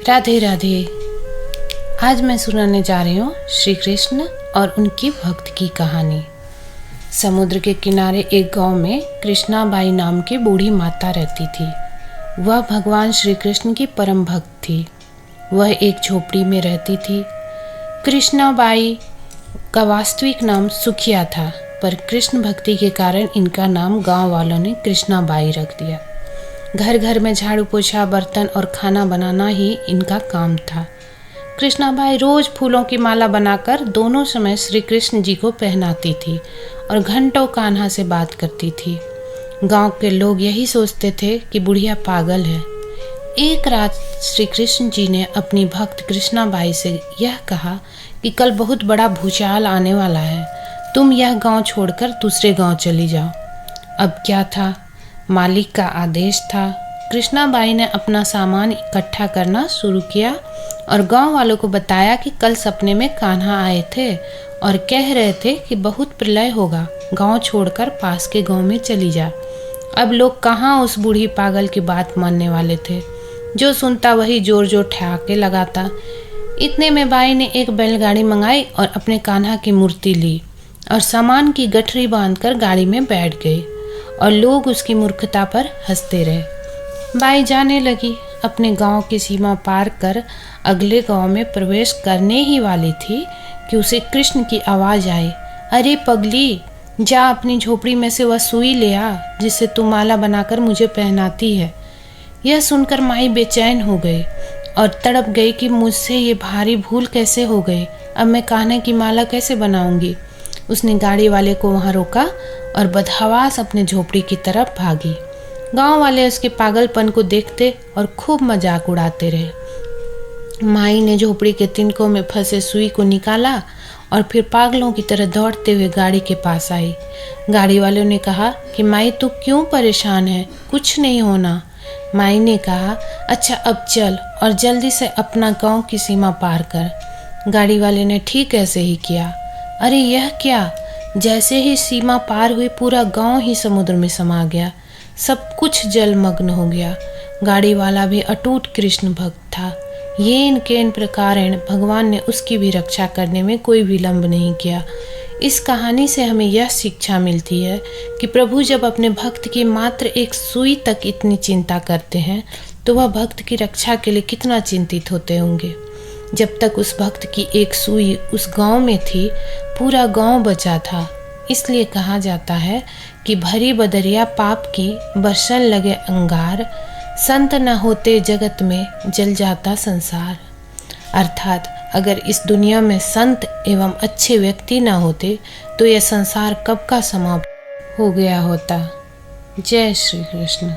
राधे राधे। आज मैं सुनाने जा रही हूँ श्री कृष्ण और उनकी भक्त की कहानी। समुद्र के किनारे एक गांव में कृष्णाबाई नाम की बूढ़ी माता रहती थी। वह भगवान श्री कृष्ण की परम भक्त थी। वह एक झोपड़ी में रहती थी। कृष्णाबाई का वास्तविक नाम सुखिया था, पर कृष्ण भक्ति के कारण इनका नाम गांव वालों ने कृष्णाबाई रख दिया। घर घर में झाड़ू पोछा, बर्तन और खाना बनाना ही इनका काम था। कृष्णाबाई रोज फूलों की माला बनाकर दोनों समय श्री कृष्ण जी को पहनाती थी और घंटों कान्हा से बात करती थी। गांव के लोग यही सोचते थे कि बुढ़िया पागल है। एक रात श्री कृष्ण जी ने अपनी भक्त कृष्णाबाई से यह कहा कि कल बहुत बड़ा भूचाल आने वाला है, तुम यह गांव छोड़कर दूसरे गांव चली जाओ। अब क्या था, मालिक का आदेश था। कृष्णाबाई ने अपना सामान इकट्ठा करना शुरू किया और गांव वालों को बताया कि कल सपने में कान्हा आए थे और कह रहे थे कि बहुत प्रलय होगा, गांव छोड़कर पास के गांव में चली जा। अब लोग कहाँ उस बूढ़ी पागल की बात मानने वाले थे। जो सुनता वही जोर जोर ठहाके लगाता। इतने में बाई ने एक बैलगाड़ी मंगाई और अपने कान्हा की मूर्ति ली और सामान की गठरी बांधकर गाड़ी में बैठ गई और लोग उसकी मूर्खता पर हंसते रहे। बाई जाने लगी। अपने गांव की सीमा पार कर अगले गांव में प्रवेश करने ही वाली थी कि उसे कृष्ण की आवाज़ आई, अरे पगली, जा अपनी झोपड़ी में से वह सुई ले आ जिससे तू माला बनाकर मुझे पहनाती है। यह सुनकर माई बेचैन हो गई और तड़प गई कि मुझसे ये भारी भूल कैसे हो गई। अब मैं कान्हे की माला कैसे बनाऊंगी। उसने गाड़ी वाले को वहाँ रोका और बदहवास अपने झोपड़ी की तरफ भागी। गांव वाले उसके पागलपन को देखते और खूब मजाक उड़ाते रहे। माई ने झोपड़ी के तिनकों में फंसे सुई को निकाला और फिर पागलों की तरह दौड़ते हुए गाड़ी के पास आई। गाड़ी वालों ने कहा कि माई तू क्यों परेशान है, कुछ नहीं होना। माई ने कहा, अच्छा अब चल और जल्दी से अपना गांव की सीमा पार कर। गाड़ी वाले ने ठीक ऐसे ही किया। अरे यह क्या, जैसे ही सीमा पार हुई पूरा गांव ही समुद्र में समा गया। सब कुछ जलमग्न हो गया। गाड़ी वाला भी अटूट कृष्ण भक्त था। ये इनके इन प्रकार भगवान ने उसकी भी रक्षा करने में कोई विलंब नहीं किया। इस कहानी से हमें यह शिक्षा मिलती है कि प्रभु जब अपने भक्त की मात्र एक सुई तक इतनी चिंता करते हैं तो वह भक्त की रक्षा के लिए कितना चिंतित होते होंगे। जब तक उस भक्त की एक सुई उस गांव में थी, पूरा गांव बचा था। इसलिए कहा जाता है कि भरी बदरिया पाप की, बरसन लगे अंगार, संत न होते जगत में जल जाता संसार। अर्थात अगर इस दुनिया में संत एवं अच्छे व्यक्ति न होते तो यह संसार कब का समाप्त हो गया होता। जय श्री कृष्ण।